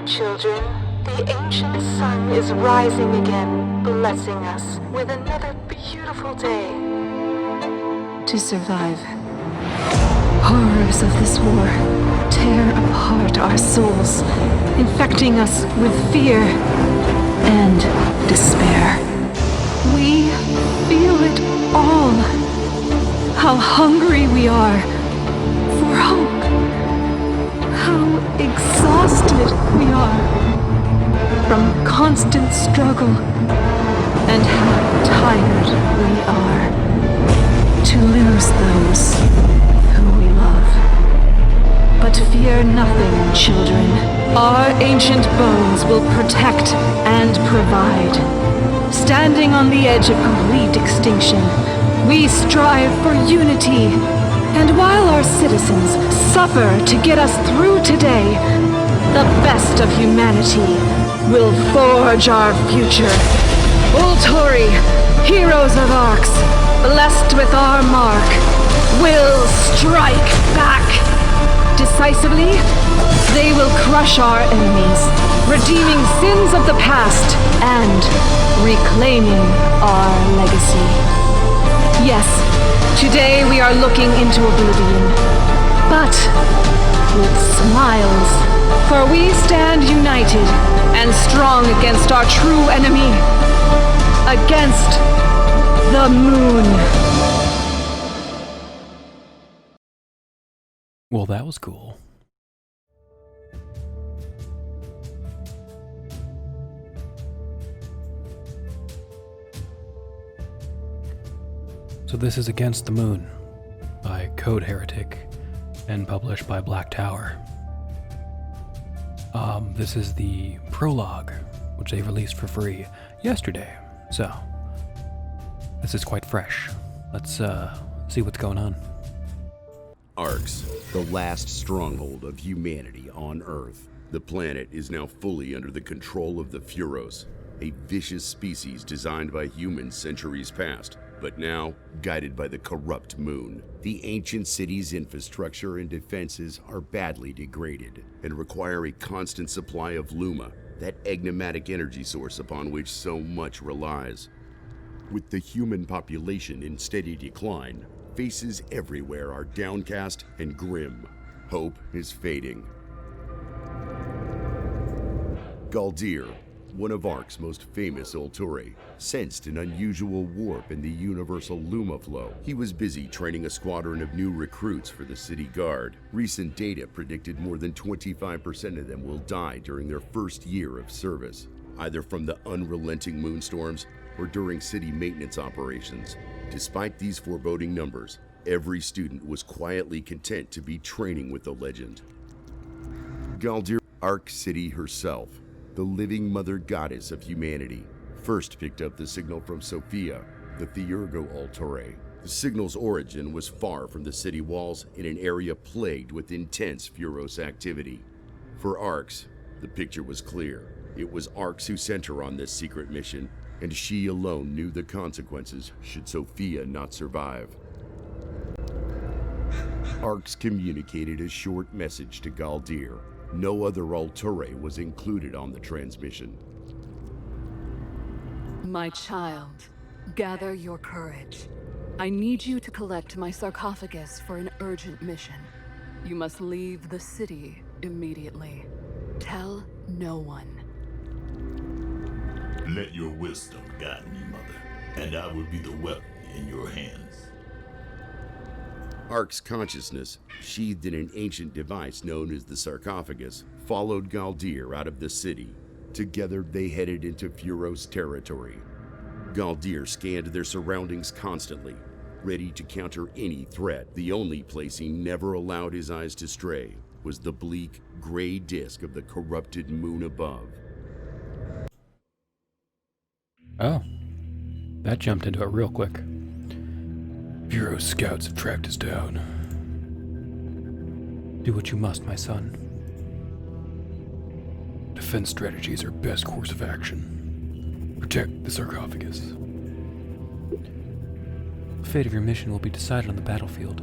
children. The ancient sun is rising again, blessing us with another beautiful day. To survive. Horrors of this war tear apart our souls, infecting us with fear and despair. We feel it all. How hungry we are for hope. How exhausted we are from constant struggle, and how tired we are to lose those who we love. But fear nothing, children. Our ancient bones will protect and provide. Standing on the edge of complete extinction, we strive for unity. And while our citizens suffer to get us through today, the best of humanity will forge our future. Ultori, heroes of Arx, blessed with our mark, will strike back. Decisively, they will crush our enemies, redeeming sins of the past and reclaiming our legacy. Yes, today we are looking into oblivion, but with smiles, for we stand united and strong against our true enemy, against the moon. Well, that was cool. So this is Against the Moon by Code Heretic and published by Black Tower. This is the Prologue, which they released for free yesterday. So this is quite fresh. Let's see what's going on. Arx, the last stronghold of humanity on Earth. The planet is now fully under the control of the Furos, a vicious species designed by humans centuries past, but now guided by the corrupt moon. The ancient city's infrastructure and defenses are badly degraded and require a constant supply of Luma, that enigmatic energy source upon which so much relies. With the human population in steady decline, faces everywhere are downcast and grim. Hope is fading. Galdir, one of Arx's most famous Ultori, sensed an unusual warp in the universal Luma flow. He was busy training a squadron of new recruits for the city guard. Recent data predicted more than 25% of them will die during their first year of service, either from the unrelenting moonstorms or during city maintenance operations. Despite these foreboding numbers, every student was quietly content to be training with the legend. Galdir, Arx City herself, the living mother goddess of humanity, first picked up the signal from Sophia, the Theurgo Ultori. The signal's origin was far from the city walls in an area plagued with intense Furos activity. For Arx, the picture was clear. It was Arx who sent her on this secret mission, and she alone knew the consequences should Sophia not survive. Arx communicated a short message to Galdir. No other Ultori was included on the transmission. My child, gather your courage. I need you to collect my sarcophagus for an urgent mission. You must leave the city immediately. Tell no one. Let your wisdom guide me, Mother, and I will be the weapon in your hands. Arx's consciousness, sheathed in an ancient device known as the sarcophagus, followed Galdir out of the city. Together, they headed into Furos territory. Galdir scanned their surroundings constantly, ready to counter any threat. The only place he never allowed his eyes to stray was the bleak, gray disk of the corrupted moon above. Oh, that jumped into it real quick. Furos scouts have tracked us down. Do what you must, my son. Defense strategy is our best course of action. Protect the sarcophagus. The fate of your mission will be decided on the battlefield.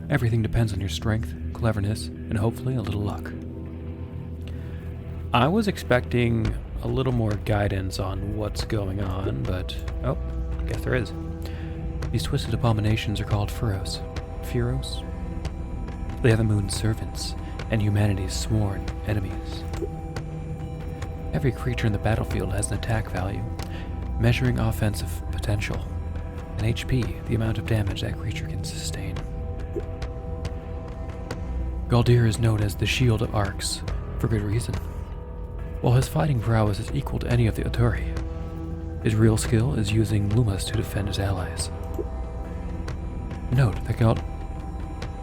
Everything depends on your strength, cleverness, and hopefully a little luck. I was expecting a little more guidance on what's going on, but oh, I guess there is. These twisted abominations are called Furos. Furos? They are the moon's servants, and humanity's sworn enemies. Every creature in the battlefield has an attack value, measuring offensive potential, and HP, the amount of damage that creature can sustain. Galdir is known as the Shield of Arcs, for good reason. While his fighting prowess is equal to any of the Ultori, his real skill is using Lumas to defend his allies. Note that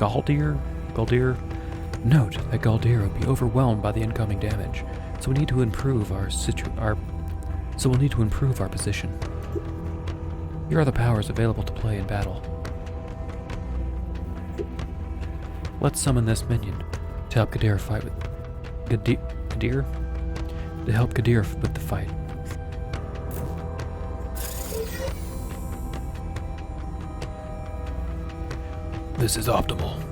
Galdir will be overwhelmed by the incoming damage, so we'll need to improve our position. Here are the powers available to play in battle. Let's summon this minion to help Gadir fight with Gadir? To help Gadir with the fight. This is optimal.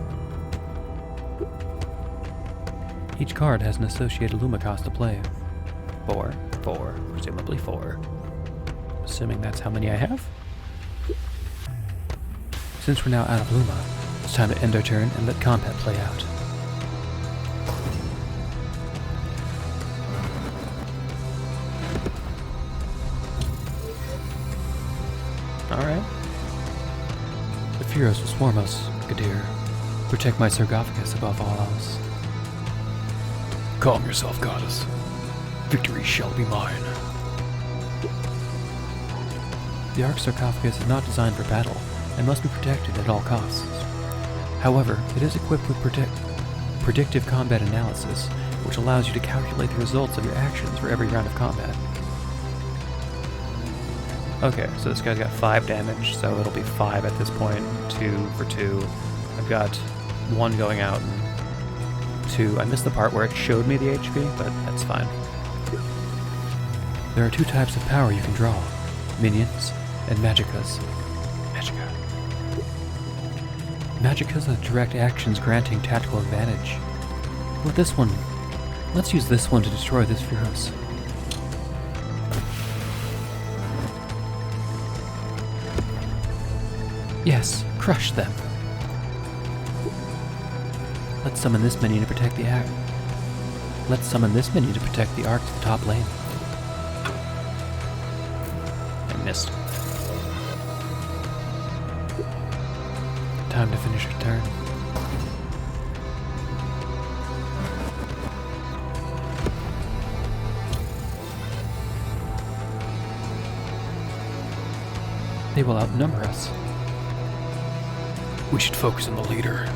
Each card has an associated Luma cost to play. 4, presumably 4. Assuming that's how many I have. Since we're now out of Luma, it's time to end our turn and let combat play out. Alright. The Furos will swarm us, Gadir. Protect my sarcophagus above all else. Calm yourself, goddess. Victory shall be mine. The Ark sarcophagus is not designed for battle and must be protected at all costs. However, it is equipped with predictive combat analysis, which allows you to calculate the results of your actions for every round of combat. Okay, so this guy's got 5 damage, so it'll be 5 at this point. 2 for 2. I've got 1 going out and 2. I missed the part where it showed me the HP, but that's fine. There are 2 types of power you can draw. Minions and Magickas. Magickas are direct actions granting tactical advantage. With this one, let's use this one to destroy this Furos. Yes, crush them. Let's summon this minion to protect the Ark. Let's summon this minion to protect the Ark to the top lane. I missed. Time to finish your turn. They will outnumber us. We should focus on the leader.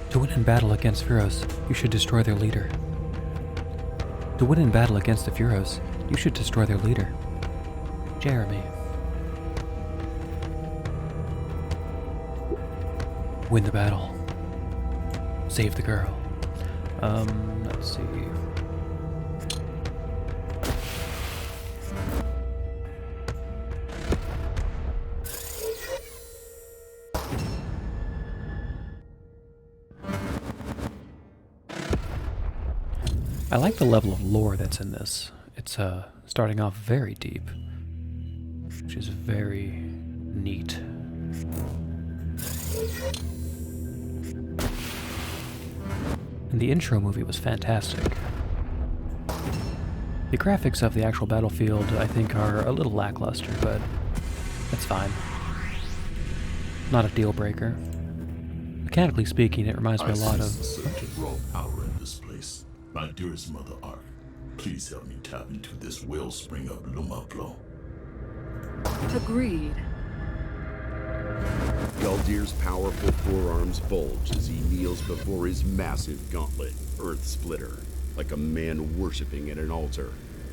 To win in battle against Furos, you should destroy their leader. To win in battle against the Furos, you should destroy their leader. Jeremy. Win the battle. Save the girl. Let's see. I like the level of lore that's in this. It's starting off very deep, which is very neat. And the intro movie was fantastic. The graphics of the actual battlefield, I think, are a little lackluster, but that's fine. Not a deal breaker. Mechanically speaking, it reminds me a lot of... Such a raw power in this place. My dearest Mother Ark, please help me tap into this wellspring of Luma flow. Agreed. Galdir's powerful forearms bulge as he kneels before his massive gauntlet, Earth Splitter, like a man worshipping at an altar.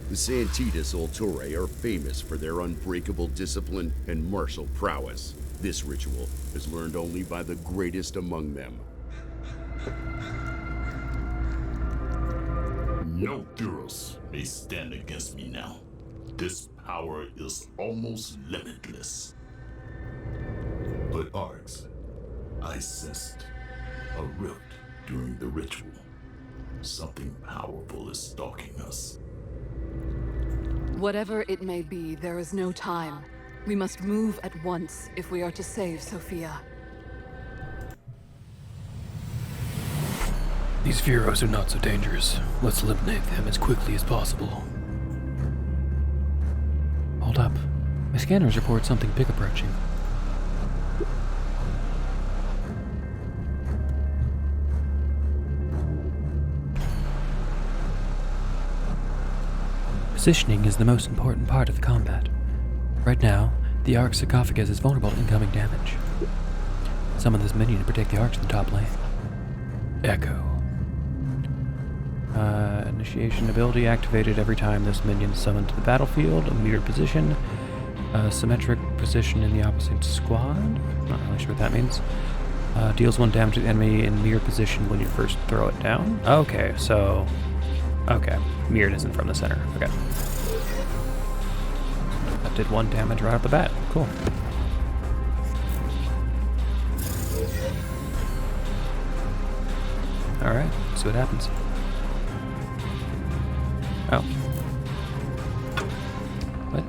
The Santitas Ultori are famous for their unbreakable discipline and martial prowess. This ritual is learned only by the greatest among them. No Furos may stand against me now. This power is almost limitless. But Arks, I sensed a rift during the ritual. Something powerful is stalking us. Whatever it may be, there is no time. We must move at once if we are to save Sophia. These Furos are not so dangerous. Let's eliminate them as quickly as possible. Hold up. My scanners report something big approaching. Positioning is the most important part of the combat. Right now, the Ark's sarcophagus is vulnerable to incoming damage. Summon this minion to protect the Ark to the top lane. Echo. Initiation ability activated every time this minion is summoned to the battlefield. A mirrored position. Symmetric position in the opposite squad. Not really sure what that means. Deals 1 damage to the enemy in mirrored position when you first throw it down. Okay, so... Okay, mirrored isn't from the center. Okay. That did 1 damage right off the bat. Cool. Alright, see what happens. Oh. What?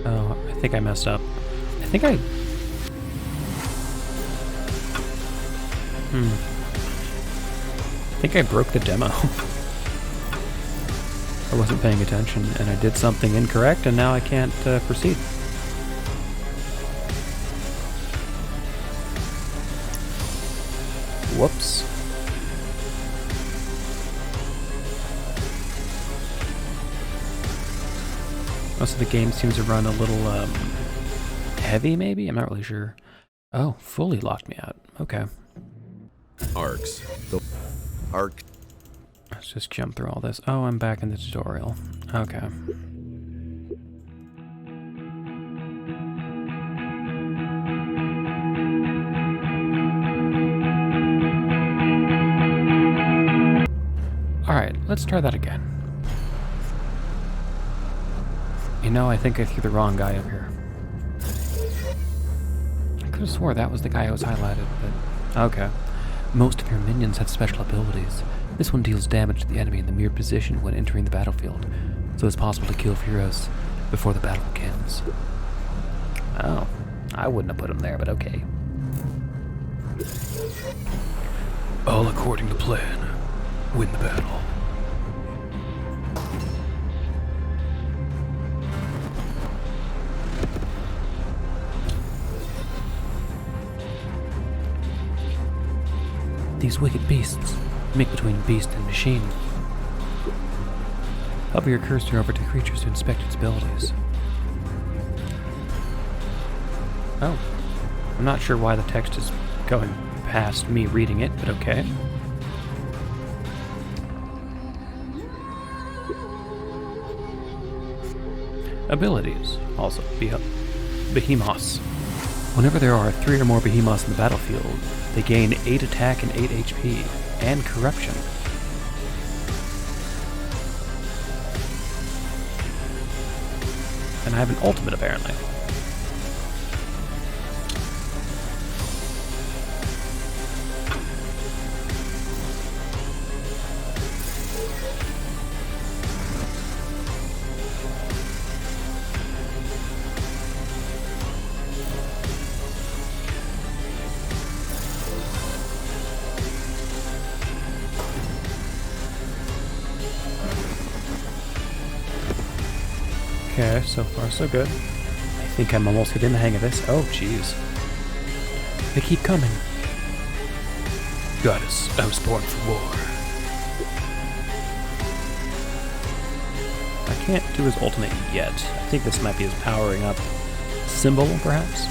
Oh, I think I messed up. I think I... I think I broke the demo. I wasn't paying attention and I did something incorrect and now I can't proceed. Whoops. Most of the game seems to run a little heavy, maybe? I'm not really sure. Oh, fully locked me out. Okay. Arcs. The Arc. Let's just jump through all this. Oh, I'm back in the tutorial. Okay. Alright, let's try that again. You know, I think I threw the wrong guy up here. I could have swore that was the guy I was highlighted, but... Okay. Most of your minions have special abilities. This one deals damage to the enemy in the mirrored position when entering the battlefield, so it's possible to kill Furos before the battle begins. Oh, I wouldn't have put him there, but okay. All according to plan. Win the battle. These wicked beasts make between beast and machine. Hover your cursor over to creatures to inspect its abilities. Oh. I'm not sure why the text is going past me reading it, but okay. Abilities. Also, behemoths. Whenever there are 3 or more behemoths in the battlefield, they gain 8 attack and 8 HP, and corruption. And I have an ultimate, apparently. Okay, so far so good. I think I'm almost getting the hang of this. Oh, jeez. They keep coming. Goddess, I was born for war. I can't do his ultimate yet. I think this might be his powering up symbol, perhaps?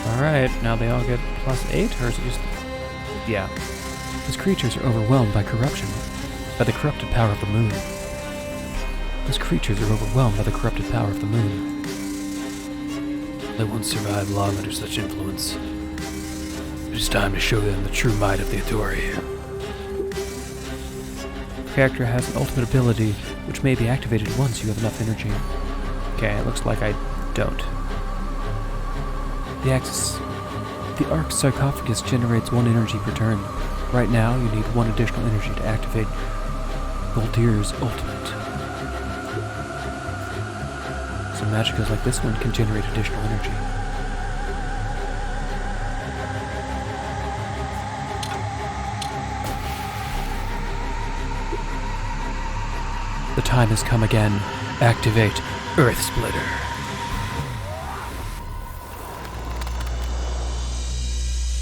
Alright, now they all get +8, or is it just... Yeah. These creatures are overwhelmed by corruption, by the corrupted power of the moon. These creatures are overwhelmed by the corrupted power of the moon. They won't survive long under such influence. It is time to show them the true might of the Ultori. Your character has an ultimate ability, which may be activated once you have enough energy. Okay, it looks like I don't. The Ark's sarcophagus generates 1 energy per turn. Right now, you need 1 additional energy to activate Galdir's ultimate. So magicas like this one can generate additional energy. The time has come again. Activate Earth Splitter.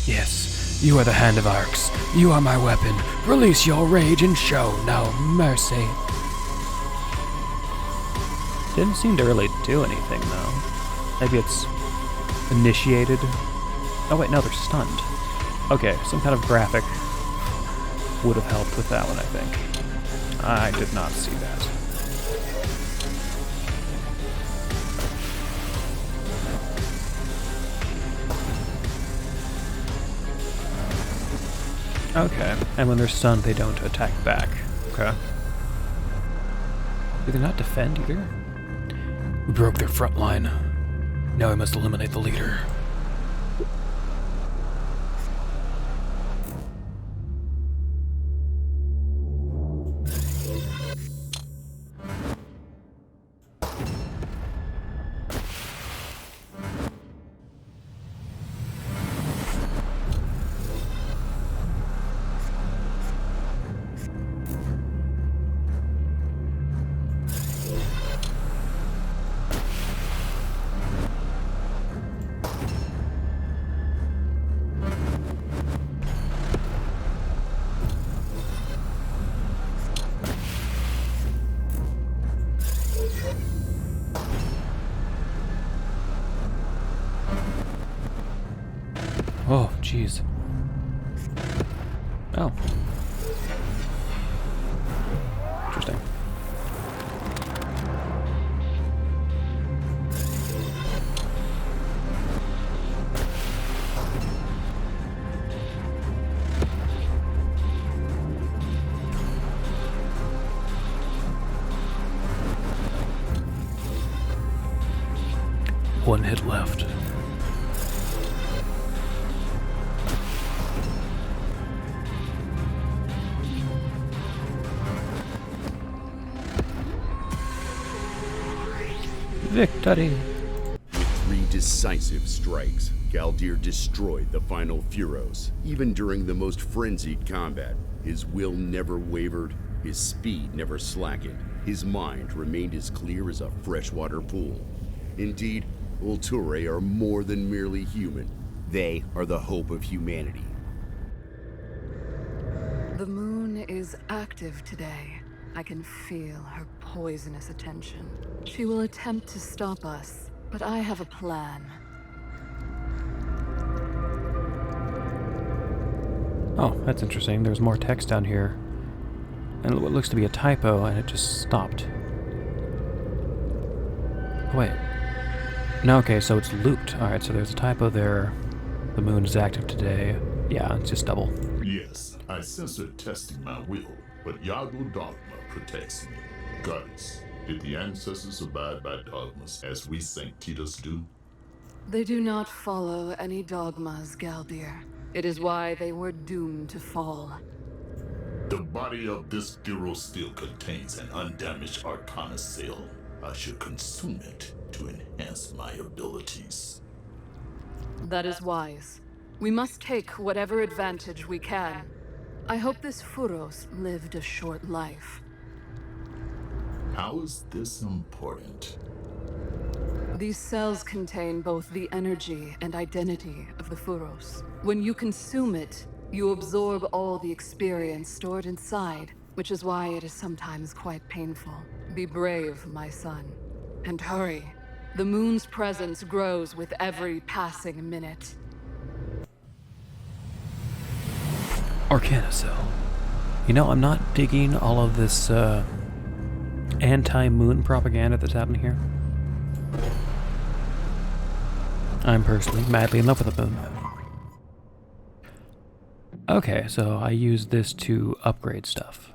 Yes, you are the Hand of Arcs. You are my weapon. Release your rage and show no mercy. Didn't seem to really do anything, though. Maybe it's initiated. Oh wait, no, they're stunned. Okay, some kind of graphic would have helped with that one, I think. I did not see that. Okay, and when they're stunned, they don't attack back. Okay. Do they not defend either? We broke their front line. Now we must eliminate the leader. Oh, jeez. Oh. Interesting. One hit left. Victory! With 3 decisive strikes, Galdir destroyed the final Furos. Even during the most frenzied combat, his will never wavered, his speed never slackened, his mind remained as clear as a freshwater pool. Indeed, Ultori are more than merely human. They are the hope of humanity. The moon is active today. I can feel her poisonous attention. She will attempt to stop us, but I have a plan. Oh, that's interesting. There's more text down here. And what looks to be a typo, and it just stopped. Oh, wait. No, okay, so it's looped. Alright, so there's a typo there. The moon is active today. Yeah, it's just double. Yes, I censored testing my will, but Yago Dogma protects me. Goddess, did the ancestors abide by dogmas as we Sanctitas do? They do not follow any dogmas, Galdir. It is why they were doomed to fall. The body of this hero still contains an undamaged Arcana cell. I should consume it to enhance my abilities. That is wise. We must take whatever advantage we can. I hope this Furos lived a short life. How is this important? These cells contain both the energy and identity of the Furos. When you consume it, you absorb all the experience stored inside, which is why it is sometimes quite painful. Be brave, my son. And hurry. The moon's presence grows with every passing minute. Arcana cell. You know, I'm not digging all of this anti-moon propaganda that's happening here. I'm personally madly in love with the moon. Okay, so I use this to upgrade stuff.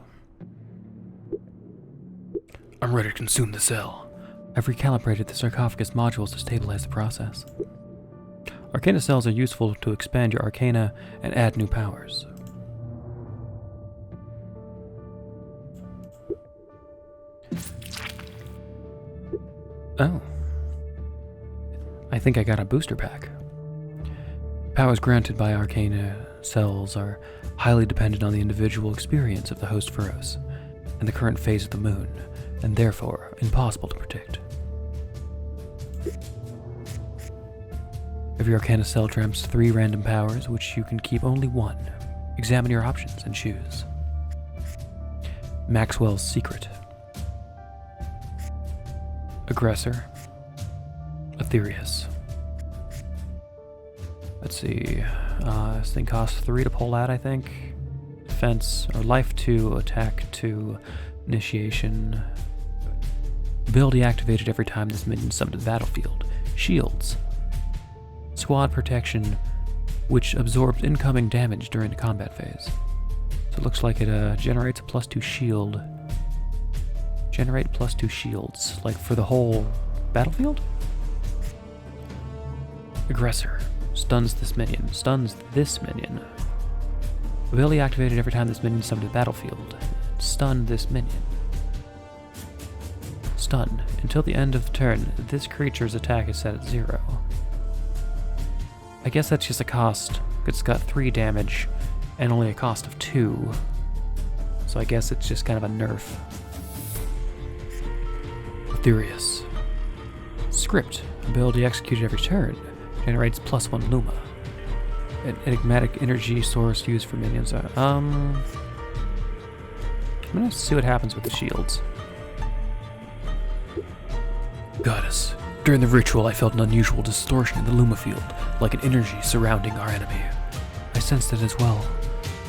I'm ready to consume the cell. I've recalibrated the sarcophagus modules to stabilize the process. Arcana cells are useful to expand your arcana and add new powers. Oh. I think I got a booster pack. Powers granted by arcana cells are highly dependent on the individual experience of the host Furos and the current phase of the moon, and therefore impossible to predict. Every arcana cell trumps 3 random powers, which you can keep only 1. Examine your options and choose. Maxwell's Secret. Aggressor. Aetherius. Let's see. This thing costs 3 to pull out, I think. Defense, or life 2, attack 2, initiation. Ability activated every time this minion summoned to the battlefield. Shields. Squad protection, which absorbs incoming damage during the combat phase. So it looks like it generates a +2 shield. Generate +2 shields, like for the whole battlefield? Aggressor. Stuns this minion. Ability activated every time this minion is summoned to the battlefield. Stun this minion. Stun. Until the end of the turn, this creature's attack is set at 0. I guess that's just a cost. It's got 3 damage and only a cost of 2. So I guess it's just kind of a nerf. Aetherius. Script. Ability executed every turn. Generates +1 Luma. An enigmatic energy source used for minions. I'm gonna see what happens with the shields. Goddess. During the ritual, I felt an unusual distortion in the Luma field, like an energy surrounding our enemy. I sensed it as well.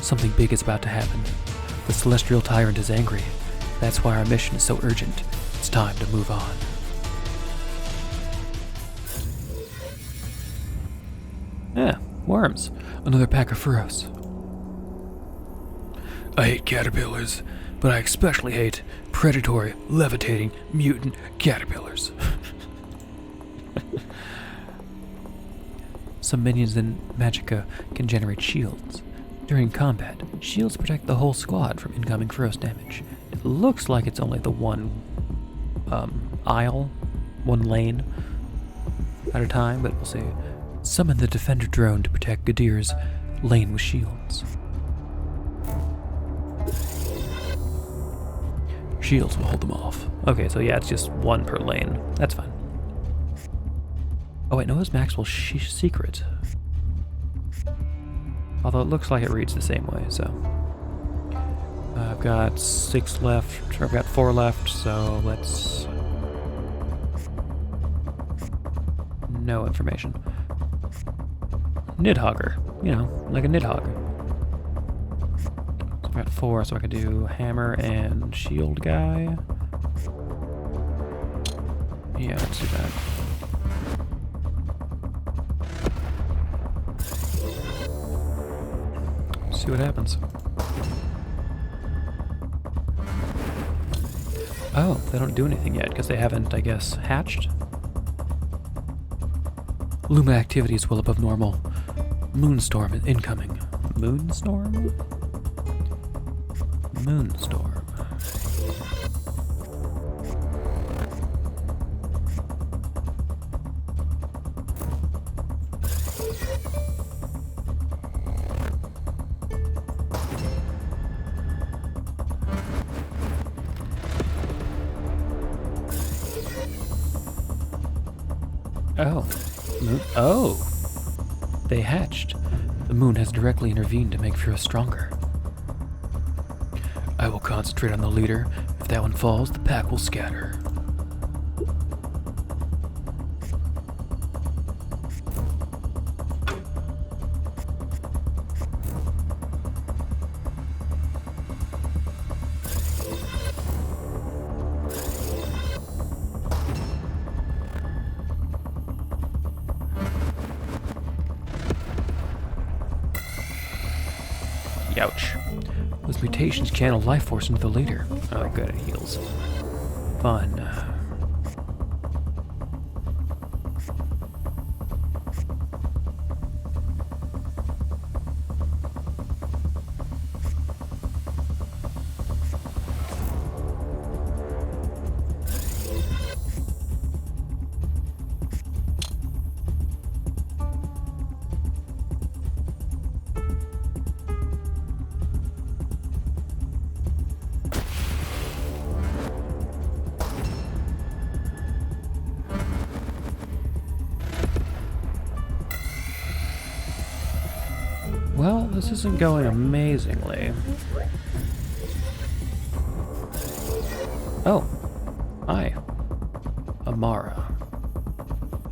Something big is about to happen. The celestial tyrant is angry. That's why our mission is so urgent. It's time to move on. Yeah, worms. Another pack of Furos. I hate caterpillars, but I especially hate predatory, levitating, mutant caterpillars. Some minions in Magicka can generate shields. During combat, shields protect the whole squad from incoming Furos damage. It looks like it's only the one one lane at a time, but we'll see. Summon the defender drone to protect Gadir's lane with shields. Shields will hold them off. Okay, so yeah, it's just 1 per lane. That's fine. Oh wait, no, it's Maxwell's Secret. Although it looks like it reads the same way, so. I've got 6 left, or I've got 4 left, so let's... No information. Nidhogger, you know, like a Nidhogg. So I've got 4, so I can do hammer and shield guy. Yeah, let's do that. See what happens. Oh, they don't do anything yet because they haven't, I guess, hatched. Luma activity is well above normal. Moonstorm is incoming. Moonstorm? Moonstorm. Oh. Oh! They hatched. The moon has directly intervened to make Furos stronger. I will concentrate on the leader. If that one falls, the pack will scatter. Ouch. Those mutations channel life force into the leader. Oh, good, it heals. Fun. Well, this isn't going amazingly. Oh. Hi. Amara.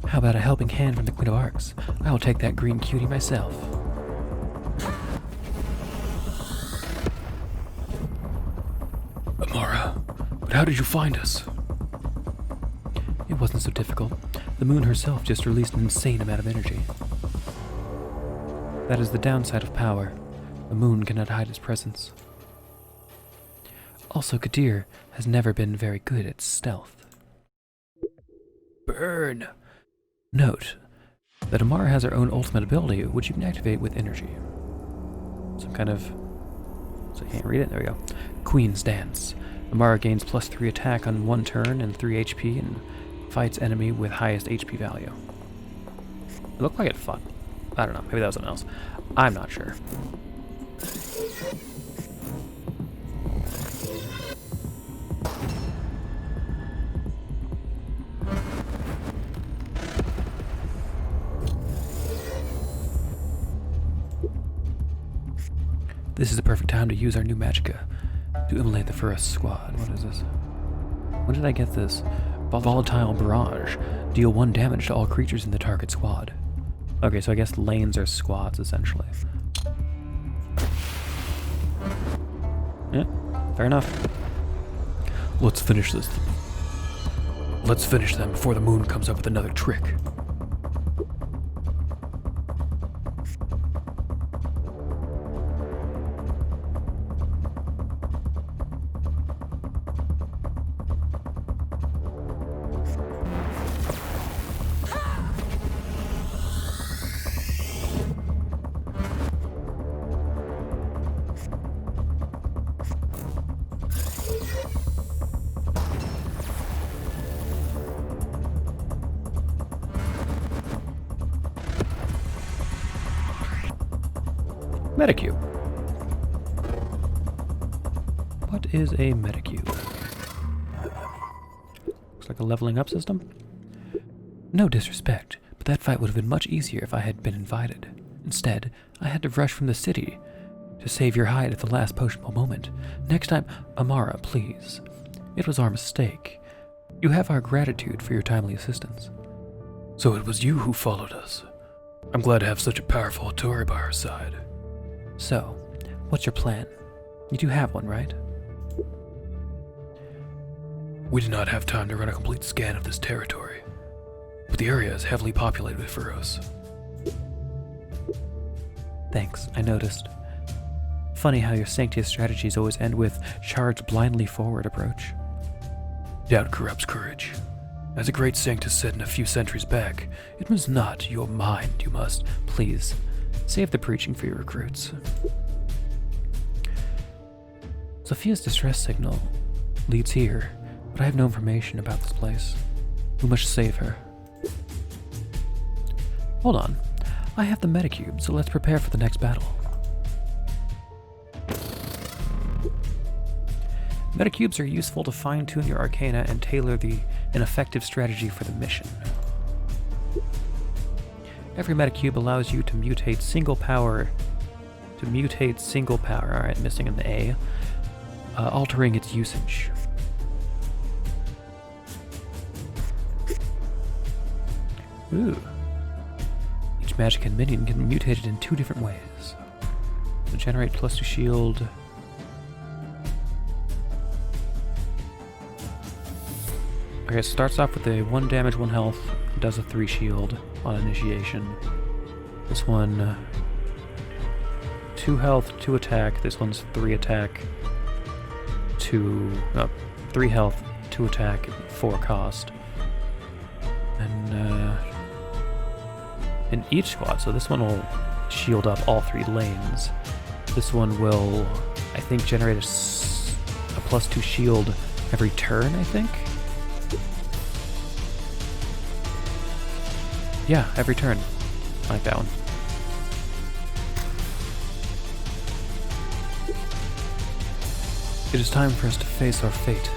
How about a helping hand from the Queen of Arcs? I will take that green cutie myself. Amara, but how did you find us? It wasn't so difficult. The moon herself just released an insane amount of energy. That is the downside of power. The moon cannot hide its presence. Also, Kadir has never been very good at stealth. Burn! Note that Amara has her own ultimate ability, which you can activate with energy. Some kind of... So I can't read it? There we go. Queen's Dance. Amara gains +3 attack on 1 turn and 3 HP and fights enemy with highest HP value. It looked like it fought. I don't know, maybe that was something else. I'm not sure. This is the perfect time to use our new magicka to immolate the Furos squad. What is this? When did I get this? Volatile Barrage. Deal 1 damage to all creatures in the target squad. Okay, so I guess lanes are squads, essentially. Yeah, fair enough. Let's finish this. Let's finish them before the moon comes up with another trick. Metacube. What is a metacube? Looks like a leveling up system. No disrespect, but that fight would have been much easier if I had been invited. Instead, I had to rush from the city to save your hide at the last potionable moment. Next time, Amara, please. It was our mistake. You have our gratitude for your timely assistance. So it was you who followed us. I'm glad to have such a powerful Ultori by our side. So, what's your plan? You do have one, right? We did not have time to run a complete scan of this territory, but the area is heavily populated with Furos. Thanks, I noticed. Funny how your Sanctius strategies always end with charge blindly forward approach. Doubt corrupts courage. As a great Sanctus said in a few centuries back, it was not your mind you must, please. Save the preaching for your recruits. Sophia's distress signal leads here, but I have no information about this place. We must save her. Hold on. I have the metacube, so let's prepare for the next battle. Metacubes are useful to fine-tune your arcana and tailor an effective strategy for the mission. Every metacube allows you to mutate single power. Alright, missing an A. Altering its usage. Ooh. Each magic and minion can be mutated in 2 different ways. So generate +2 shield. Okay, it starts off with a 1 damage, 1 health, does a 3 shield on initiation. This one, 2 health, 2 attack. This one's 3 attack, 3 health, 2 attack, 4 cost. And in each squad, so this one will shield up all 3 lanes. This one will, I think, generate a +2 shield every turn, I think? Yeah, every turn. I like that one. It is time for us to face our fate.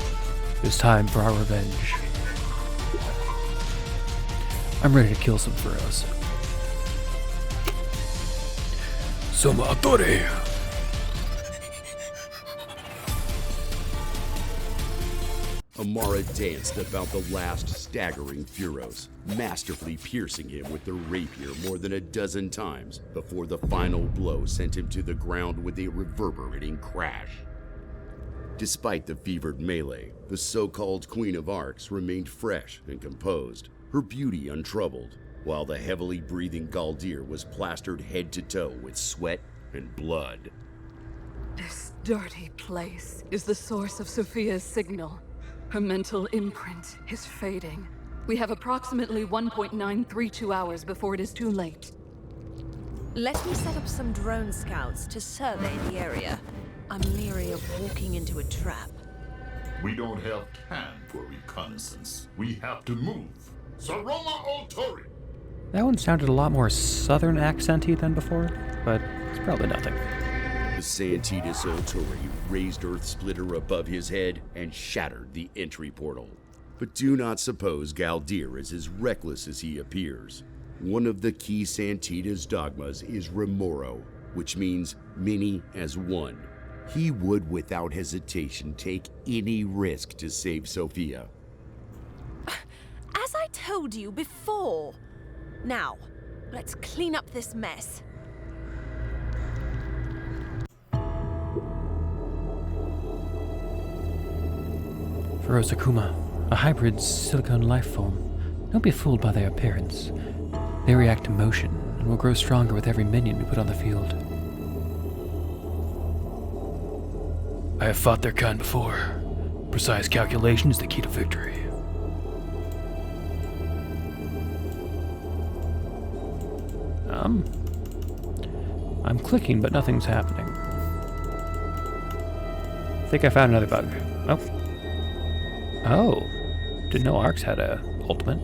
It is time for our revenge. I'm ready to kill some Furos. Soma Ultori! Amara danced about the last staggering Furos, masterfully piercing him with the rapier more than a dozen times before the final blow sent him to the ground with a reverberating crash. Despite the fevered melee, the so-called Queen of Arcs remained fresh and composed, her beauty untroubled, while the heavily breathing Galdir was plastered head to toe with sweat and blood. This dirty place is the source of Sophia's signal. Her mental imprint is fading. We have approximately 1.932 hours before it is too late. Let me set up some drone scouts to survey the area. I'm leery of walking into a trap. We don't have time for reconnaissance. We have to move. Saroma Ultori! That one sounded a lot more southern accenty than before, but it's probably nothing. The Santidus Ultori raised Earth Splitter above his head and shattered the entry portal. But do not suppose Galdir is as reckless as he appears. One of the key Santidus dogmas is remoro, which means many as one. He would without hesitation take any risk to save Sophia. As I told you before. Now, let's clean up this mess. Furos Akuma, a hybrid silicone life form. Don't be fooled by their appearance. They react to motion and will grow stronger with every minion we put on the field. I have fought their kind before. Precise calculation is the key to victory. I'm clicking, but nothing's happening. I think I found another bug. Oh. Didn't know Arcs had a ultimate.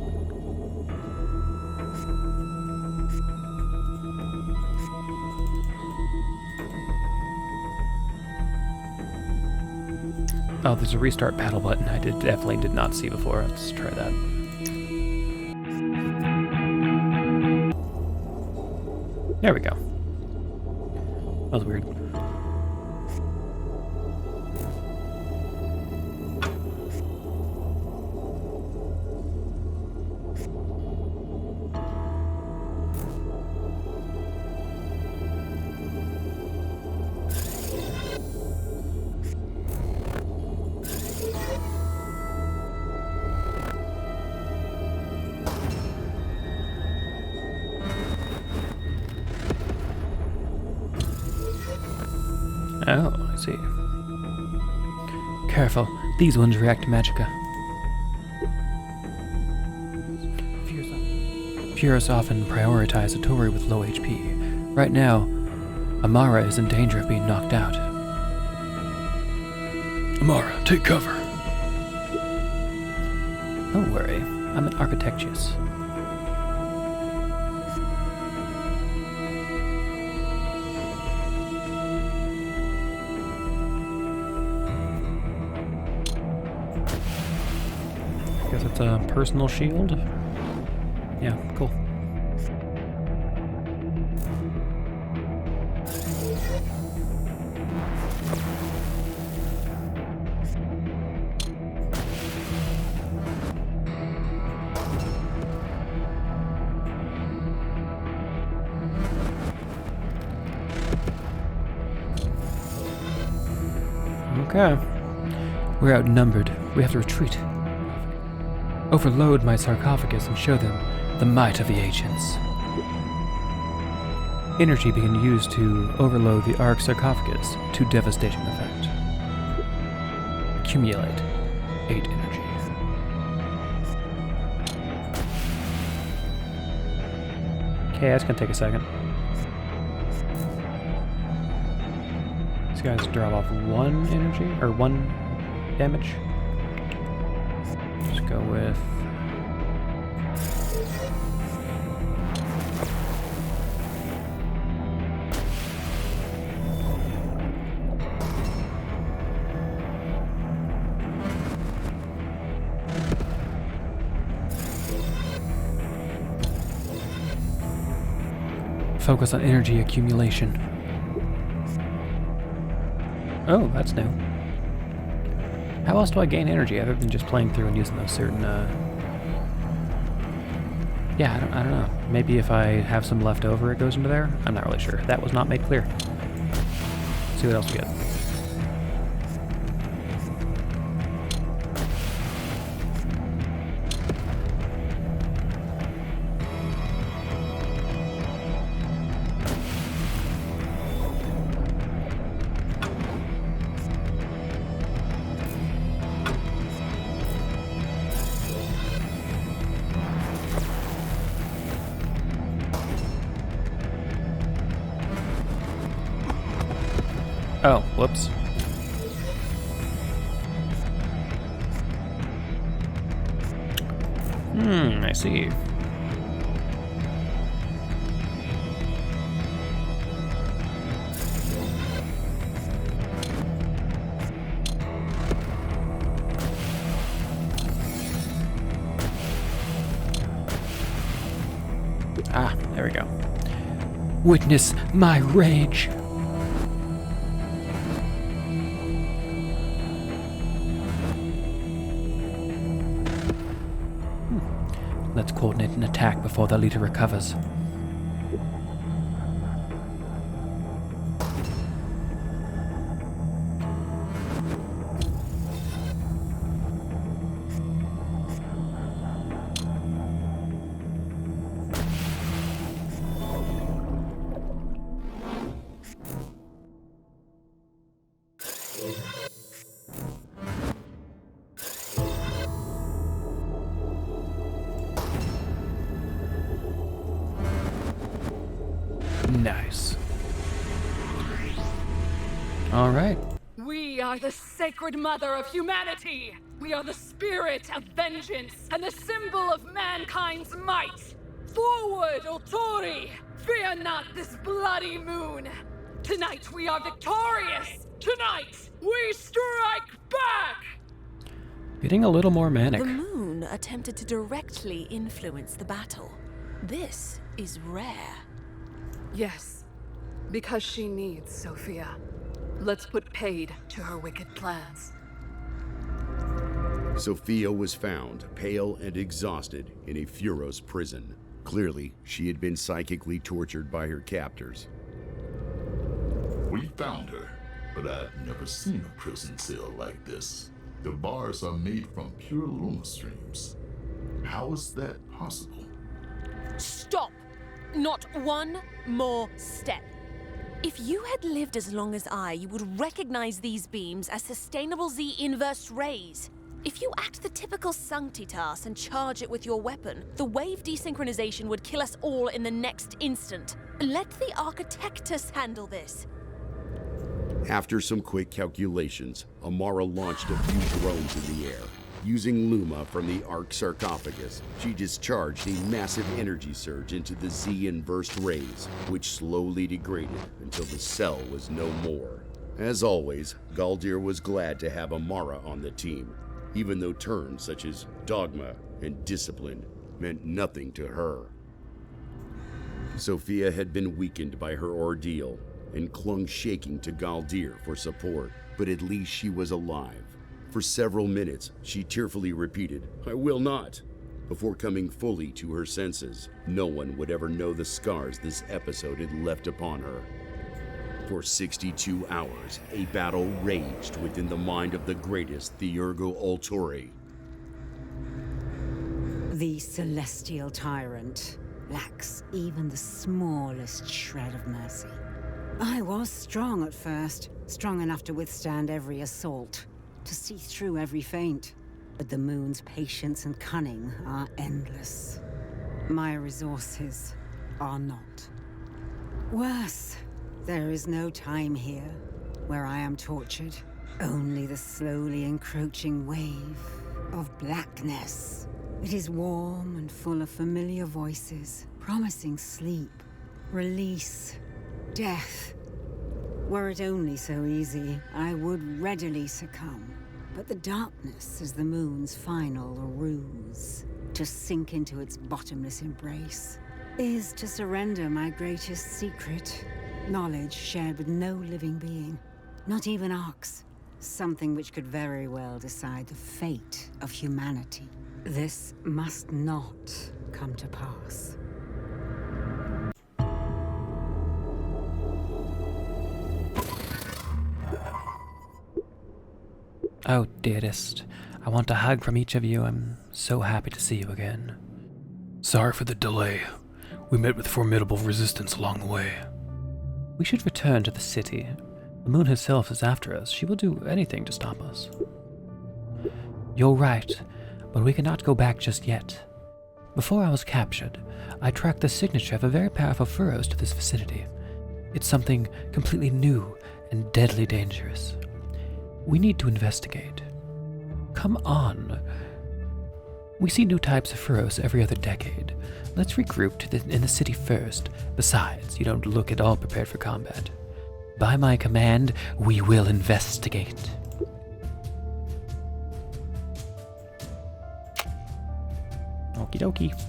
Oh, there's a restart battle button I definitely did not see before. Let's try that. There we go. That was weird. Oh, I see. Careful, these ones react to magicka. Furos often prioritize Ultori with low HP. Right now, Amara is in danger of being knocked out. Amara, take cover. Don't worry, I'm an Architectus. Guess it's a personal shield? Yeah, cool. Okay. We're outnumbered. We have to retreat. Overload my sarcophagus and show them the might of the ancients. Energy being used to overload the Ark sarcophagus to devastating effect. Accumulate 8 energy. Okay, that's gonna take a second. These guys drop off 1 energy, or 1 damage. Let's go with... focus on energy accumulation. Oh, that's new. How else do I gain energy other than just playing through and using those certain, Yeah, I don't know. Maybe if I have some left over, it goes into there? I'm not really sure. That was not made clear. Let's see what else we get. Oh, whoops. I see. Ah, there we go. Witness my rage. Let's coordinate an attack before the leader recovers. Nice. All right. We are the sacred mother of humanity. We are the spirit of vengeance and the symbol of mankind's might. Forward, Ultori! Fear not this bloody moon. Tonight we are victorious. Tonight we strike back. Getting a little more manic. The moon attempted to directly influence the battle. This is rare. Yes, because she needs Sophia. Let's put paid to her wicked plans. Sophia was found, pale and exhausted, in a Furos prison. Clearly, she had been psychically tortured by her captors. We found her, but I've never seen a prison cell like this. The bars are made from pure Luma streams. How is that possible? Stop! Not one more step. If you had lived as long as I, you would recognize these beams as sustainable Z-inverse rays. If you act the typical Sanctitas and charge it with your weapon, the wave desynchronization would kill us all in the next instant. Let the Architectus handle this. After some quick calculations, Amara launched a few drones in the air. Using Luma from the Ark sarcophagus, she discharged a massive energy surge into the Z-inversed rays, which slowly degraded until the cell was no more. As always, Galdir was glad to have Amara on the team, even though terms such as dogma and discipline meant nothing to her. Sophia had been weakened by her ordeal and clung shaking to Galdir for support, but at least she was alive. For several minutes, she tearfully repeated, "I will not," before coming fully to her senses. No one would ever know the scars this episode had left upon her. For 62 hours, a battle raged within the mind of the greatest Theurgo Ultori. The celestial tyrant. lacks even the smallest shred of mercy. I was strong at first, strong enough to withstand every assault, to see through every feint. But the moon's patience and cunning are endless. My resources are not. Worse, there is no time here where I am tortured. Only the slowly encroaching wave of blackness. It is warm and full of familiar voices, promising sleep, release, death. Were it only so easy, I would readily succumb. But the darkness is the moon's final ruse. To sink into its bottomless embrace is to surrender my greatest secret. Knowledge shared with no living being, not even Arx. Something which could very well decide the fate of humanity. This must not come to pass. Oh, dearest, I want a hug from each of you. I'm so happy to see you again. Sorry for the delay. We met with formidable resistance along the way. We should return to the city. The moon herself is after us. She will do anything to stop us. You're right, but we cannot go back just yet. Before I was captured, I tracked the signature of a very powerful Furos to this vicinity. It's something completely new and deadly dangerous. We need to investigate. Come on. We see new types of Furos every other decade. Let's regroup in the city first. Besides, you don't look at all prepared for combat. By my command, we will investigate. Okie dokie.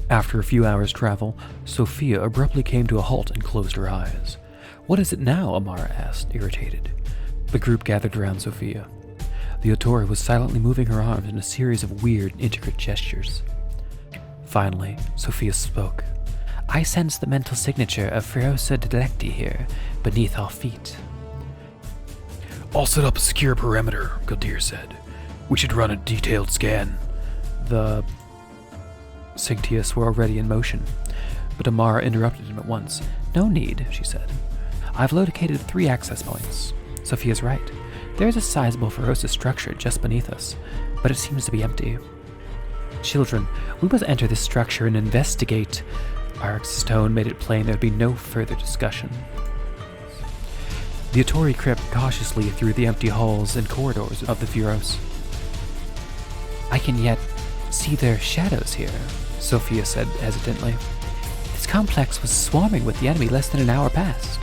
After a few hours' travel, Sophia abruptly came to a halt and closed her eyes. What is it now? Amara asked, irritated. The group gathered around Sophia. The Ultori was silently moving her arms in a series of weird, intricate gestures. Finally, Sophia spoke. I sense the mental signature of Furos Delecti here, beneath our feet. I'll set up a secure perimeter, Galdir said. We should run a detailed scan. The Sigtius were already in motion, but Amara interrupted him at once. No need, she said. I've located 3 access points. Sophia's right. There is a sizable Furos structure just beneath us, but it seems to be empty. Children, we must enter this structure and investigate. Arx's tone made it plain there would be no further discussion. The Ultori crept cautiously through the empty halls and corridors of the Furos. I can yet see their shadows here, Sophia said hesitantly. This complex was swarming with the enemy less than an hour past.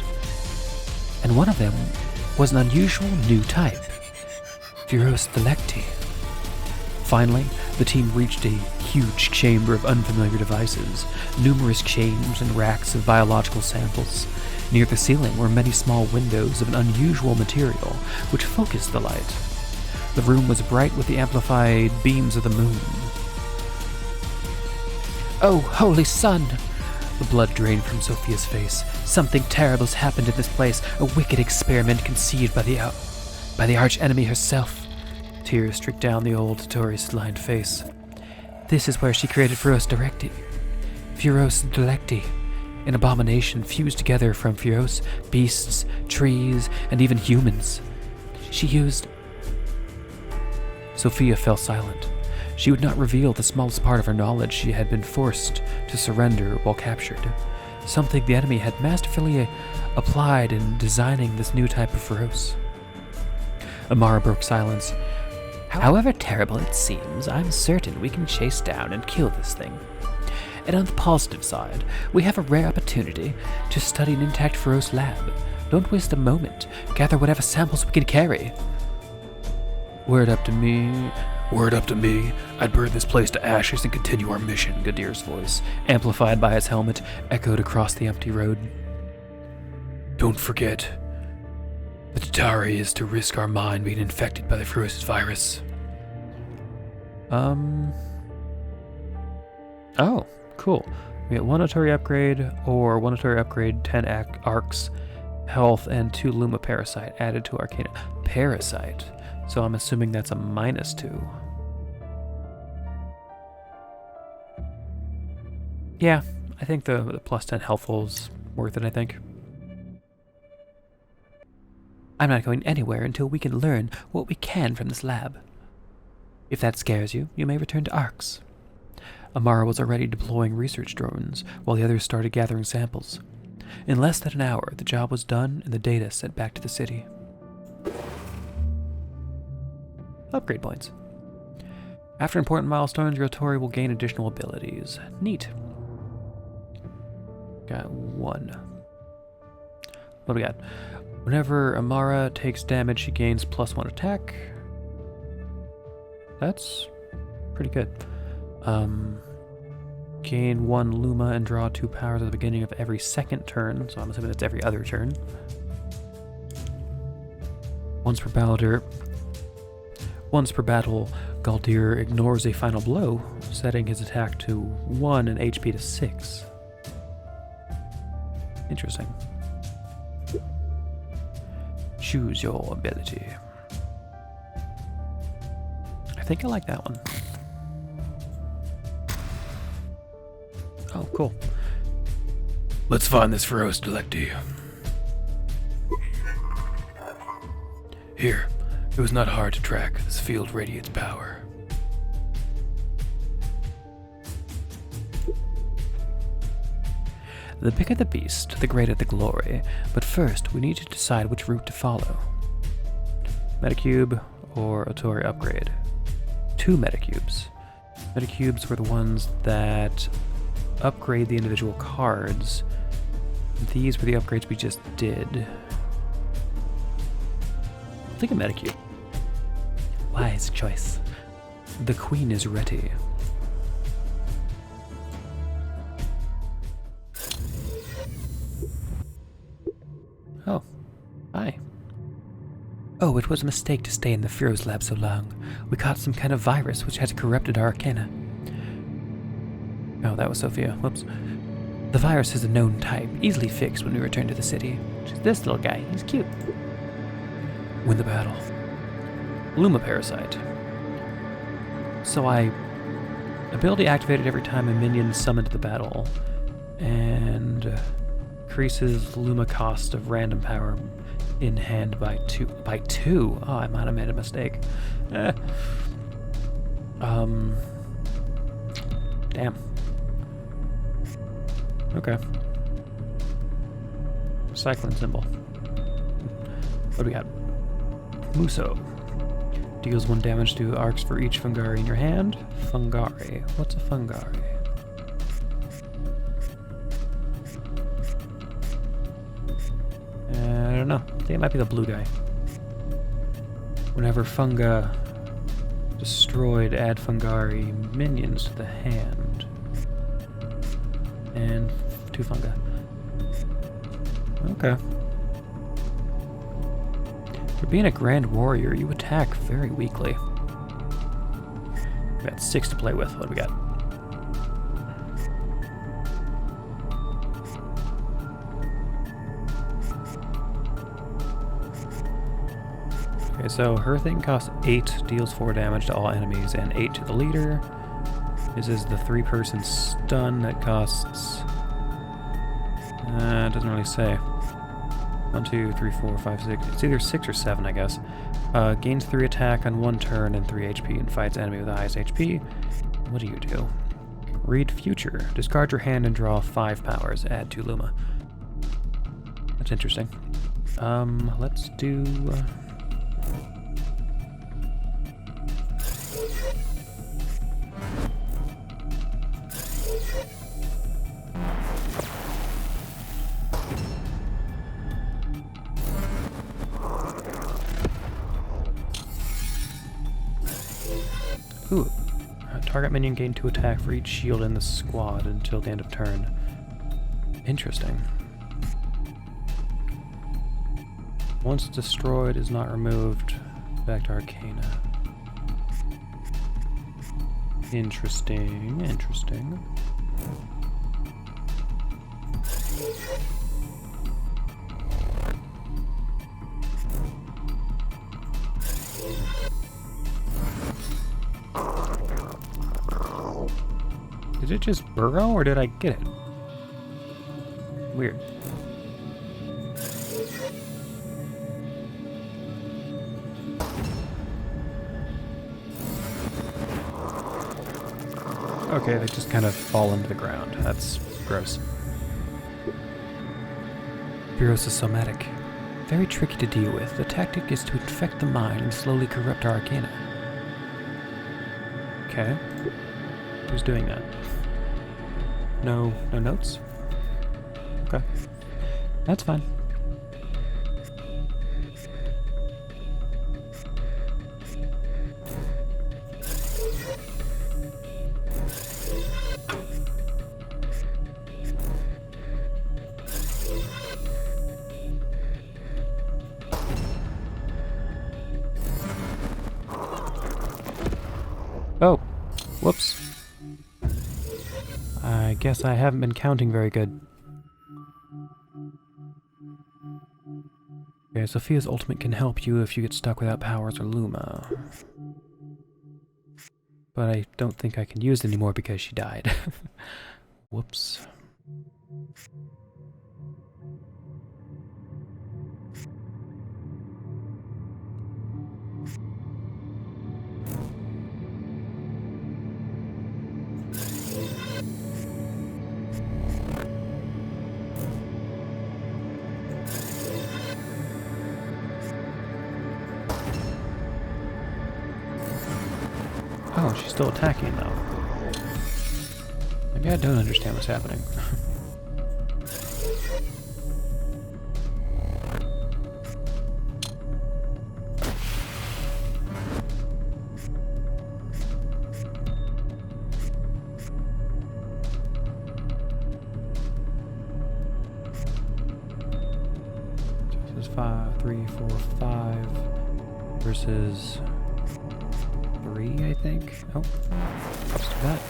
And one of them was an unusual new type, Furos Delecti. Finally, the team reached a huge chamber of unfamiliar devices, numerous chambers and racks of biological samples. Near the ceiling were many small windows of an unusual material, which focused the light. The room was bright with the amplified beams of the moon. Oh, holy sun! The blood drained from Sophia's face. Something terrible has happened in this place, a wicked experiment conceived by the arch-enemy herself. Tears streaked down the old Ultori's lined face. This is where she created Furos Delecti. Furos Delecti, an abomination fused together from Furos, beasts, trees, and even humans. She used... Sophia fell silent. She would not reveal the smallest part of her knowledge. She had been forced to surrender while captured, something the enemy had masterfully applied in designing this new type of Furos. Amara broke silence. However terrible it seems, I'm certain we can chase down and kill this thing. And on the positive side, we have a rare opportunity to study an intact Furos lab. Don't waste a moment. Gather whatever samples we can carry. Word up to me. I'd burn this place to ashes and continue our mission, Galdir's voice, amplified by his helmet, echoed across the empty road. Don't forget, the Tatari is to risk our mind being infected by the Furos virus. Oh, cool. We get 1 Ultori upgrade, or 1 Ultori upgrade, 10 arcs, health, and 2 Luma Parasite added to Arcana. Parasite. So I'm assuming that's a -2. Yeah, I think the +10 helpful is worth it, I think. I'm not going anywhere until we can learn what we can from this lab. If that scares you, you may return to Arx. Amara was already deploying research drones, while the others started gathering samples. In less than an hour, the job was done and the data sent back to the city. Upgrade points. After important milestones, your Ultori will gain additional abilities. Neat. Got 1. What do we got? Whenever Amara takes damage, she gains +1 attack. That's pretty good. Gain 1 Luma and draw 2 powers at the beginning of every second turn, so I'm assuming that's every other turn. Once per battle, Galdir ignores a final blow, setting his attack to 1 and HP to 6. Interesting. Choose your ability. I think I like that one. Oh, cool. Let's find this Furos Delecti. Here. It was not hard to track. This field radiates power. The bigger the beast, the greater the glory. But first, we need to decide which route to follow. Metacube or Ultori upgrade? 2 metacubes. Metacubes were the ones that upgrade the individual cards. These were the upgrades we just did. I'll take a metacube. Wise choice. The queen is ready. Oh, hi. Oh, it was a mistake to stay in the Furos lab so long. We caught some kind of virus which had corrupted our arcana. Oh, that was Sophia. Whoops. The virus is a known type, easily fixed when we return to the city. Just this little guy, he's cute. Win the battle. Luma Parasite. So ability activated every time a minion is summoned to the battle, and increases Luma cost of random power in hand by 2. By 2? Oh, I might have made a mistake. Damn. Okay. Recycling symbol. What do we got? Muso. Deals 1 damage to arcs for each Fungari in your hand. Fungari. What's a Fungari? I don't know. I think it might be the blue guy. Whenever Funga destroyed, add Fungari minions to the hand. And 2 Funga. Okay. For being a Grand Warrior, you attack very weakly. We got 6 to play with. What do we got? Okay, so her thing costs 8, deals 4 damage to all enemies, and 8 to the leader. This is the 3-person stun that costs... it doesn't really say. 1, 2, 3, 4, 5, 6. It's either 6 or 7, I guess. Gains 3 attack on 1 turn and 3 HP and fights enemy with the highest HP. What do? Read Future. Discard your hand and draw 5 powers. Add 2 Luma. That's interesting. Let's do... Ooh. Target minion gain 2 attack for each shield in the squad until the end of turn. Interesting. Once destroyed, is not removed. Back to Arcana. Interesting. Did it just burrow, or did I get it? Weird. Okay, they just kind of fall into the ground. That's gross. Furos is somatic. Very tricky to deal with. The tactic is to infect the mind and slowly corrupt our arcana. Okay. Who's doing that? No notes? Okay. That's fine. Oh, whoops. I guess I haven't been counting very good. Okay, Sophia's ultimate can help you if you get stuck without powers or Luma. But I don't think I can use it anymore because she died. Whoops. Oh, she's still attacking though. Maybe I don't understand what's happening. This is 5, 3, 4, 5 versus 3, I think. Oh, let's do that.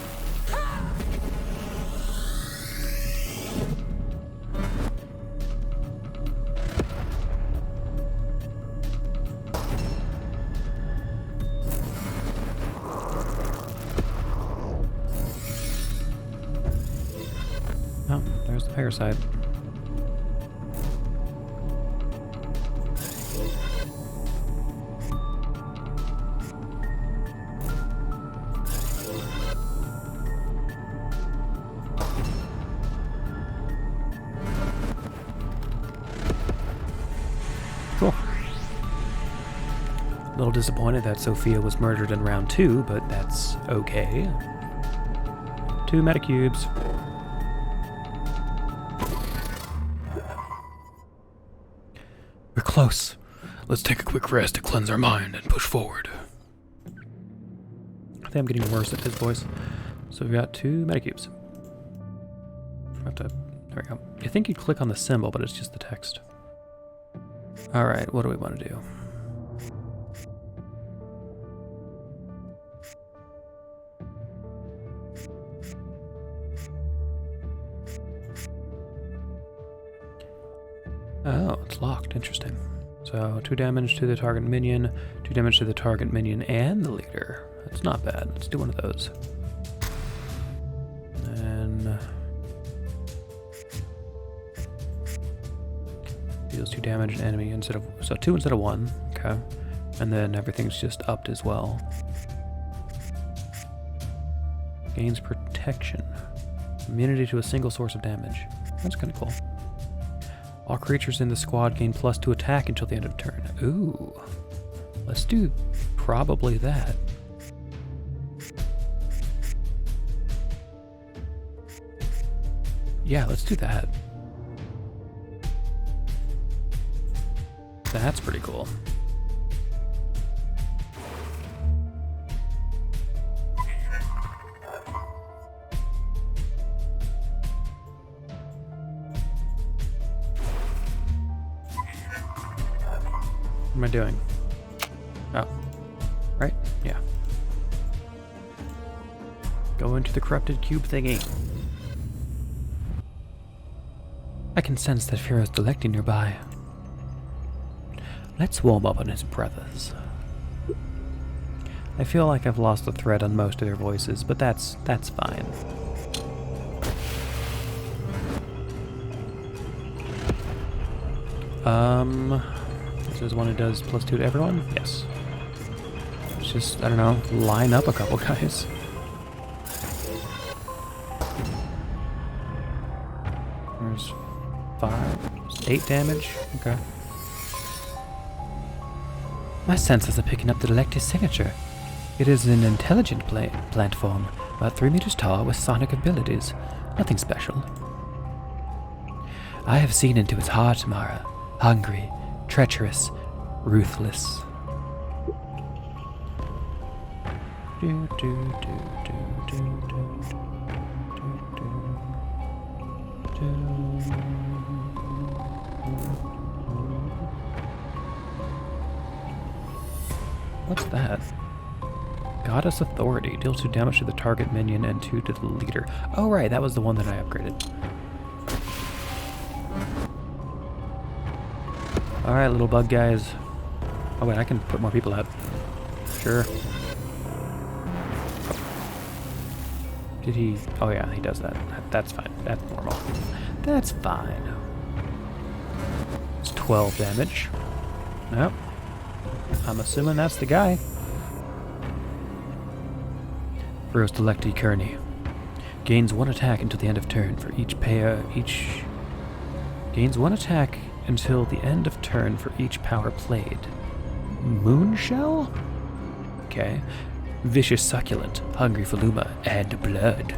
Oh, there's the parasite. Cool. A little disappointed that Sophia was murdered in round 2, but that's okay. 2 metacubes. We're close. Let's take a quick rest to cleanse our mind and push forward. I think I'm getting worse at his voice. So we've got 2 metacubes. There we go. You think you'd click on the symbol, but it's just the text. Alright, what do we want to do? Oh, it's locked. Interesting. So 2 damage to the target minion, 2 damage to the target minion and the leader. That's not bad. Let's do one of those. And deals 2 damage to enemy instead of 2 instead of 1. Okay. And then everything's just upped as well. Gains protection. Immunity to a single source of damage. That's kind of cool. All creatures in the squad gain +2 attack until the end of turn. Ooh. Let's do probably that. Yeah, let's do that. That's pretty cool. What am I doing? Oh. Right? Yeah. Go into the corrupted cube thingy. I can sense that Furos delecting nearby. Let's warm up on his brothers. I feel like I've lost the thread on most of their voices, but that's fine. This is one that does +2 to everyone? Yes. Let's just, I don't know, line up a couple guys. There's 8 damage. Okay. My senses are picking up the Delectus signature. It is an intelligent plant form, about 3 meters tall with sonic abilities. Nothing special. I have seen into its heart, Mara. Hungry, treacherous, ruthless. What's that? Goddess Authority. Deals 2 damage to the target minion and 2 to the leader. Oh right, that was the one that I upgraded. Alright, little bug guys. Oh wait, I can put more people out. Sure. Did he... Oh yeah, he does that. That's fine. That's normal. That's fine. It's 12 damage. Nope. I'm assuming that's the guy. Furos Delecti Kearney. Gains 1 attack until the end of turn for each pair. Gains 1 attack until the end of turn for each power played. Moonshell? Okay. Vicious Succulent, hungry for Luma and blood.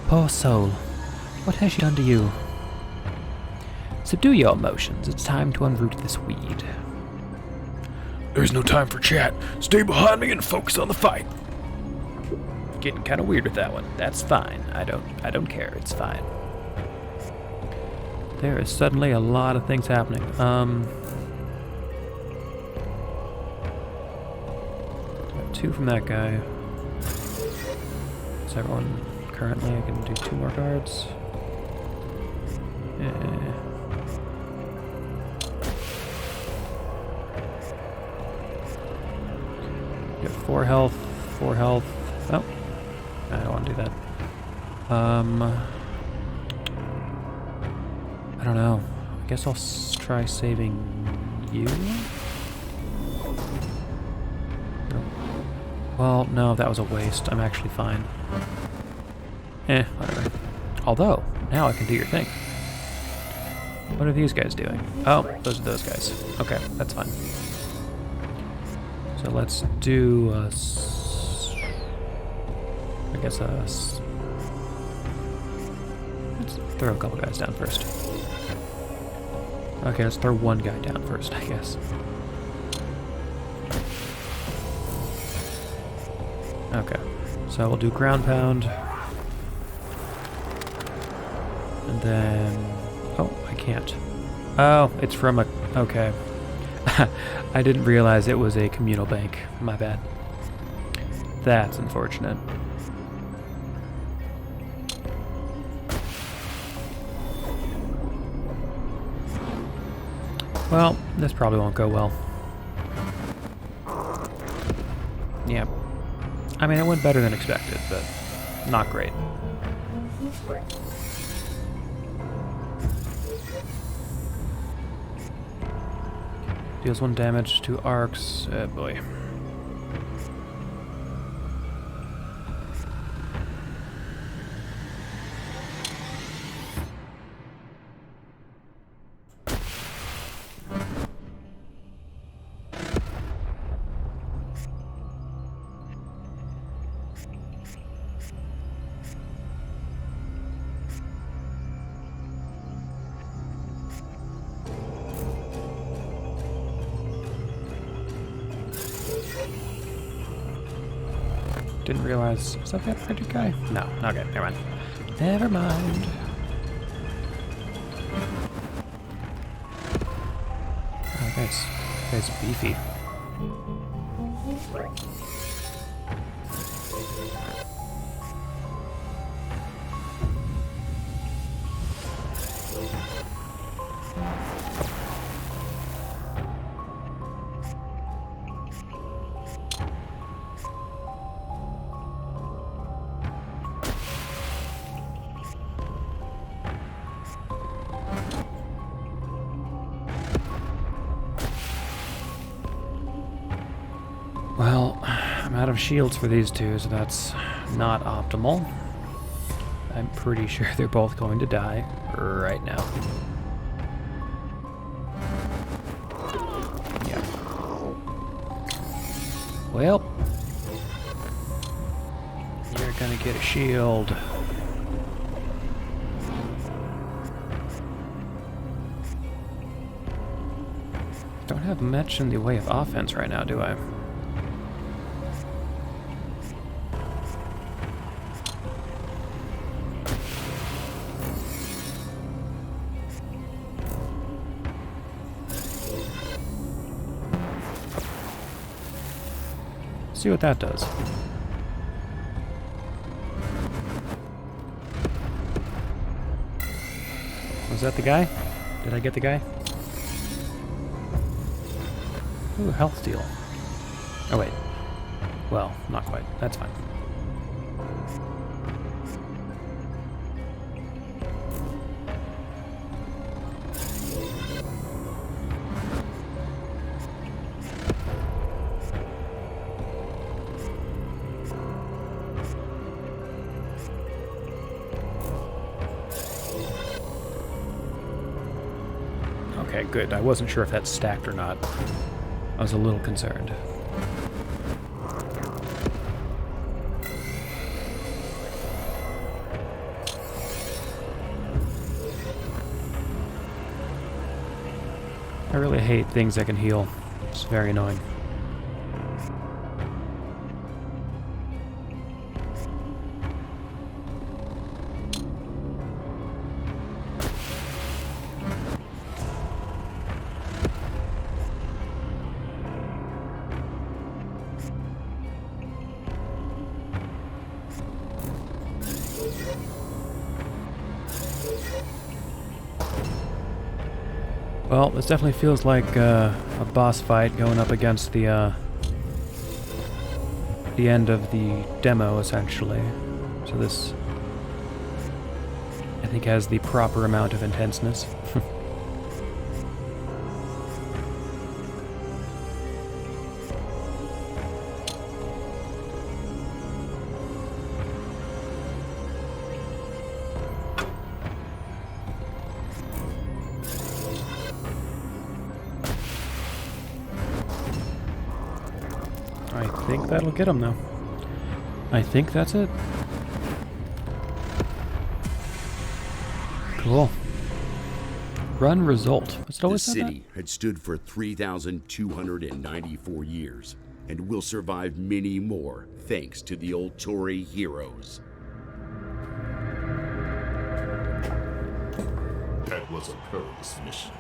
Poor soul, what has she done to you? Subdue your emotions, it's time to unroot this weed. There's no time for chat. Stay behind me and focus on the fight. Getting kind of weird with that one. That's fine. I don't care. It's fine. There is suddenly a lot of things happening. Got 2 from that guy. Is everyone currently? I can do 2 more cards. Yeah. Get 4 health. 4 health. Oh, I don't want to do that. I don't know. I guess I'll try saving you? No. Well, no, that was a waste. I'm actually fine. Whatever. Although, now I can do your thing. What are these guys doing? Oh, those are those guys. Okay, that's fine. So let's do I guess let's throw a couple guys down first. Okay, let's throw 1 guy down first, I guess. Okay, so we'll do ground pound. And then... Oh, I can't. Oh, it's from a... Okay. I didn't realize it was a communal bank. My bad. That's unfortunate. Well, this probably won't go well. Yeah. I mean, it went better than expected, but not great. Deals 1 damage to arcs. Boy. Didn't realize... Was that the upgraded guy? No. Okay, never mind. Never mind. Oh, guys. Guy's beefy. Well, I'm out of shields for these two, so that's not optimal. I'm pretty sure they're both going to die right now. Yeah. Well, you're gonna get a shield. Don't have much in the way of offense right now, do I? See what that does. Was that the guy? Did I get the guy? Ooh, health steal. Oh wait. Well, not quite. That's fine. Okay, good. I wasn't sure if that's stacked or not. I was a little concerned. I really hate things that can heal. It's very annoying. Well, this definitely feels like a boss fight going up against the end of the demo, essentially. So this, I think, has the proper amount of intenseness. I think that'll get him, though. I think that's it. Cool. Run result. The city had stood for 3,294 years and will survive many more thanks to the Ultori heroes. That was a perilous mission.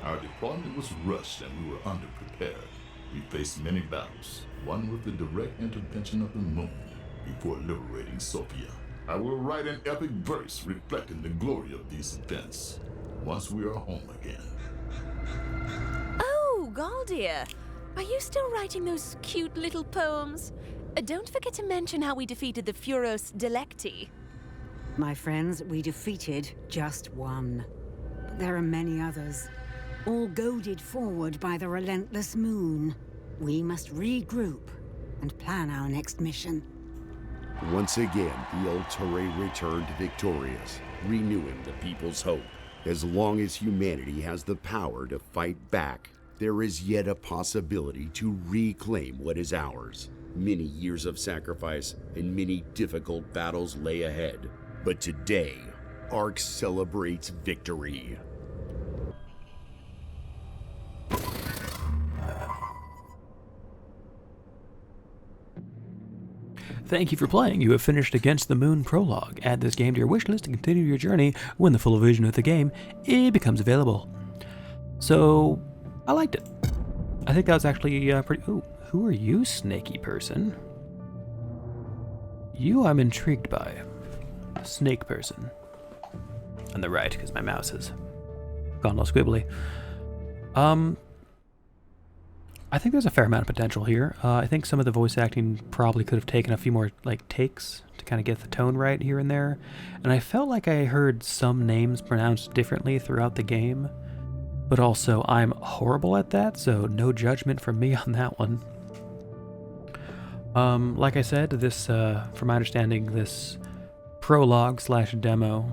Our deployment was rushed and we were underprepared. We faced many battles, one with the direct intervention of the moon, before liberating Sophia. I will write an epic verse reflecting the glory of these events, once we are home again. Oh, Galdir, are you still writing those cute little poems? Don't forget to mention how we defeated the Furos Delecti. My friends, we defeated just one. But there are many others, all goaded forward by the relentless moon. We must regroup and plan our next mission. Once again, the Ultori returned victorious, renewing the people's hope. As long as humanity has the power to fight back, there is yet a possibility to reclaim what is ours. Many years of sacrifice and many difficult battles lay ahead. But today, Ark celebrates victory. Thank you for playing. You have finished Against the Moon Prologue. Add this game to your wishlist to continue your journey. When the full version of the game becomes available. So, I liked it. I think that was actually pretty... Ooh, who are you, snaky person? You I'm intrigued by. Snake person. On the right, because my mouse has gone all squibbly. I think there's a fair amount of potential here. I think some of the voice acting probably could have taken a few more takes to kind of get the tone right here and there. And I felt like I heard some names pronounced differently throughout the game. But also, I'm horrible at that, so no judgment from me on that one. Like I said, this, from my understanding, this prologue / demo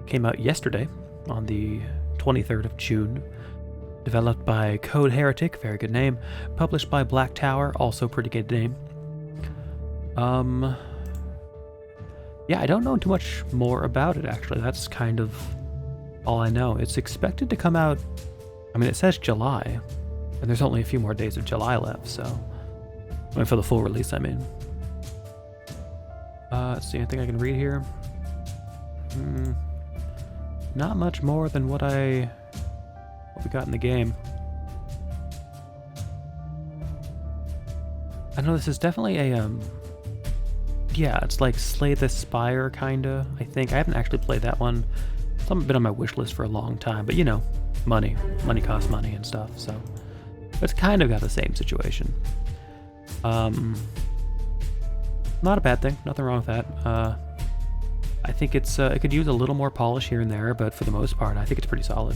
came out yesterday on the 23rd of June. Developed by Code Heretic, very good name. Published by Black Tower, also pretty good name. Yeah, I don't know too much more about it, actually. That's kind of all I know. It's expected to come out, I mean, it says July, and there's only a few more days of July left, so... I mean, for the full release, I mean. Let's see, anything I can read here? Not much more than what we got in the game. I know this is definitely a, yeah, it's like Slay the Spire, kinda, I think. I haven't actually played that one. It's been on my wish list for a long time, but you know, money. Money costs money and stuff, so... It's kind of got the same situation. Not a bad thing, nothing wrong with that. I think it could use a little more polish here and there, but for the most part, I think it's pretty solid.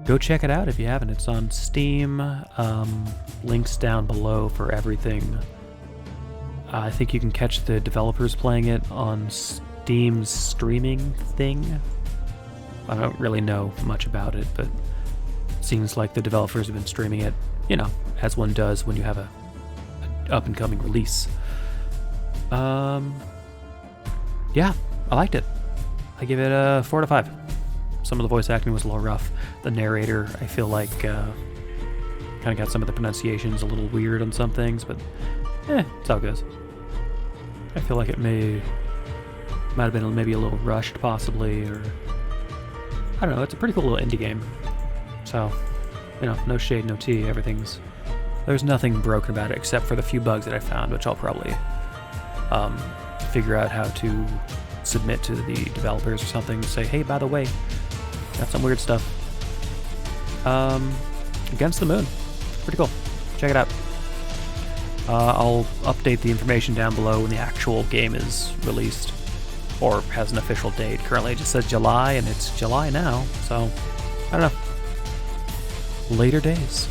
Go check it out if you haven't. It's on Steam. Links down below for everything. I think you can catch the developers playing it on Steam's streaming thing. I don't really know much about it, but it seems like the developers have been streaming it, you know, as one does when you have a up-and-coming release. Yeah, I liked it. I give it a 4 out of 5. Some of the voice acting was a little rough. The narrator, I feel like, kind of got some of the pronunciations a little weird on some things, but it's how it goes. I feel like it might have been maybe a little rushed, possibly, or... I don't know, it's a pretty cool little indie game. So, you know, no shade, no tea, there's nothing broken about it except for the few bugs that I found, which I'll probably figure out how to submit to the developers or something to say, hey, by the way, got some weird stuff. Against the Moon. Pretty cool. Check it out. I'll update the information down below when the actual game is released or has an official date. Currently it just says July, and it's July now, so I don't know. Later days.